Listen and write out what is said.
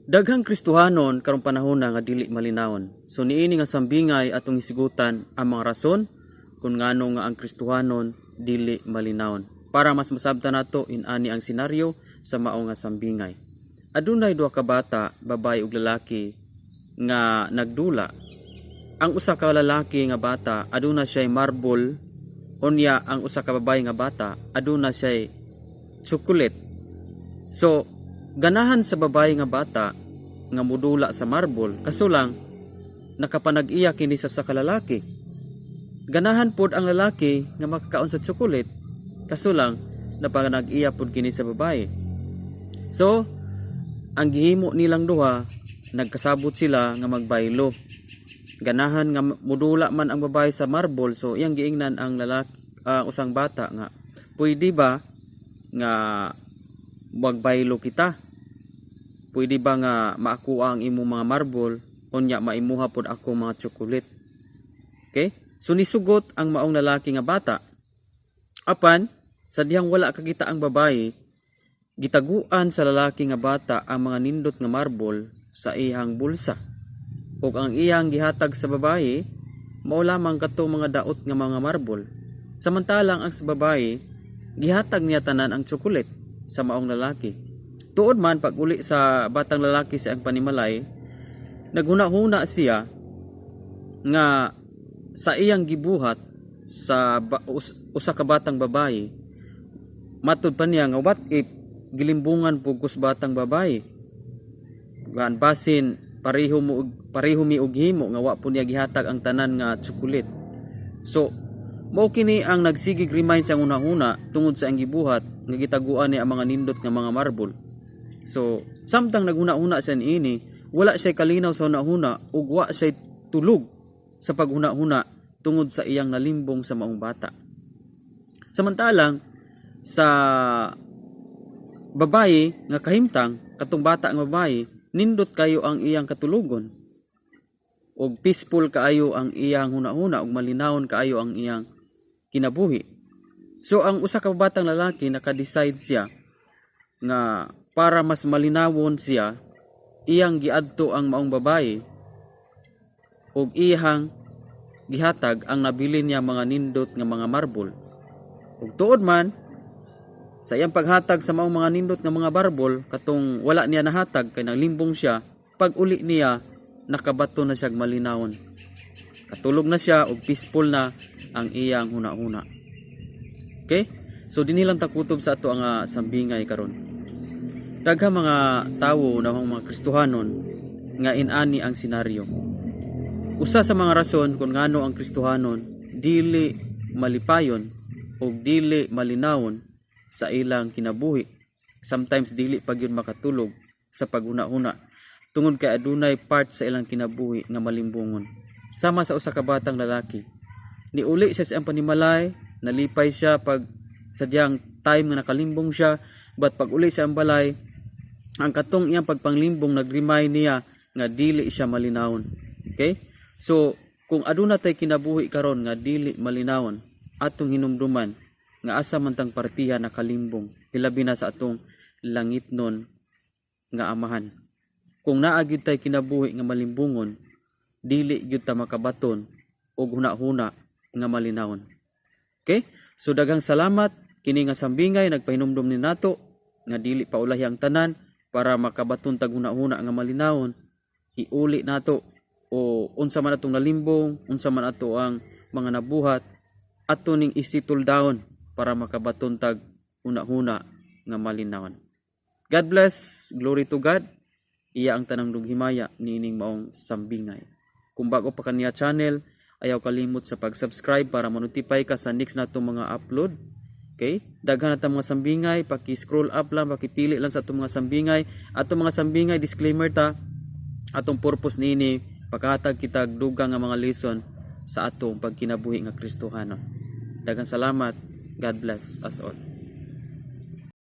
Daghang Kristohanon karong panahon nga dili malinawon. So niini nga sambingay atong isigutan ang mga rason kung ngano nga ang Kristohanon dili malinawon. Para mas masabtan nato inani ang senaryo sa mao nga sambingay. Adunay duha ka bata, babae ug lalaki nga nagdula. Ang usa ka lalaki nga bata aduna siyay marble, unya ang usa ka babae nga bata aduna siyay chocolate. So ganahan sa babae nga bata nga mudula sa marble kaso lang nakapanag-iya kini sa kalalaki. Ganahan pod ang lalaki nga makakaon sa chocolate kaso lang napanag-iya pod kini sa babae. So ang gihimo nilang duha nagkasabot sila nga magbaylo. Ganahan nga mudula man ang babae sa marble, so iyang giingnan ang lalaki usang bata nga pwede ba nga magbaylo kita? Pwede ba nga maakuha ang imo mga marble unya maimuha pod ako mga chocolate? Okay? So nisugot ang maong lalaki nga bata. Apan sa dihang wala kakita ang babae, gitaguan sa lalaki nga bata ang mga nindot nga marble sa iyang bulsa. Ug ang iyang gihatag sa babae mao lamang kadtong mga daot nga mga marble. Samantalang ang sa babae gihatag niya tanan ang chocolate sa maong lalaki. Tuod man pag uli sa batang lalaki sa ang panimalay, naghuna-huna siya nga sa iyang gibuhat sa usa ka batang babae. Matud pa niya nga what if gilimbungan pugos batang babae? Gan basin pareho mi og himo nga wa po niya gihatag ang tanan nga chocolate. So mao kini ang nagsigig remind sa una-una tungod sa ang gibuhat nga gitaguan ni ang mga nindot nga mga marble. So samtang naghuna-huna sa niini, wala siya kalinaw sa una-huna ug wa siya tulog sa paghuna-huna tungod sa iyang nalimbong sa maong bata. Samantalang sa babae nga kahimtang, katong bata nga babae, nindot kayo ang iyang katulugon. Og peaceful kaayo ang iyang huna-huna ug malinawon kaayo ang iyang kinabuhi. So ang usa ka batang lalaki naka-decide siya nga para mas malinawon siya, iyang giadto ang maong babae ug iyang gihatag ang nabili niya mga nindot nga mga marble. Ug tuod man sa iyang paghatag sa maong mga nindot nga mga marble, katong wala niya nahatag kay naglimbong siya, pag uli niya nakabato na siya malinawon. Katulog na siya ug peaceful na ang iyang huna-huna. Okay? So dinhi lang ta kutob sa ato ang sambingay karon. Daghang mga tawo na mga Kristohanon nga inani ang senaryo. Usa sa mga rason kung ngano ang Kristohanon dili malipayon o dili malinawon sa ilang kinabuhi. Sometimes dili pag yun makatulog sa paghuna-huna tungod kay adunay part sa ilang kinabuhi nga malimbungon. Sama sa usa ka batang lalaki. Niuli siya sa iyang panimalay, nalipay siya pag sadyang time nga nakalimbong siya, but pag uli sa iyang balay, ang katong iyang pagpanglimbong nag-remind niya nga dili siya malinawon. Okay? So, kung aduna tay kinabuhi karon nga dili malinawon, atong hinumduman nga asa man tang partiya nakalimbong, hilabi na sa atong langitnon nga amahan. Kung naa gyud tay kinabuhi nga malimbungon, dili gyud ta makabaton og huna-huna nga malinawon. Okay? So daghang salamat kini nga sambingay nagpahinumdum ni nato nga dili paulahi ang tanan para makabaton tag huna-huna nga malinawon. Iuli nato o unsa man atong nalimbong, unsa man ato ang mga nabuhat, ato ning isitol down para makabaton tag huna-huna nga malinawon. God bless, glory to God. Iya ang tanang dughimaya niining maong sambingay. Kung bago pa kaniya channel, ayaw kalimot sa pag-subscribe para ma-notify ka sa next natong mga upload. Okay? Daghan na mga sambingay, paki-scroll up lang, paki-pili lang sa atong mga sambingay. Atong mga sambingay, disclaimer ta, atong purpose niini paghatag kita dugang nga mga lesson sa atong pagkinabuhi nga Kristohanon. Daghang salamat. God bless us all.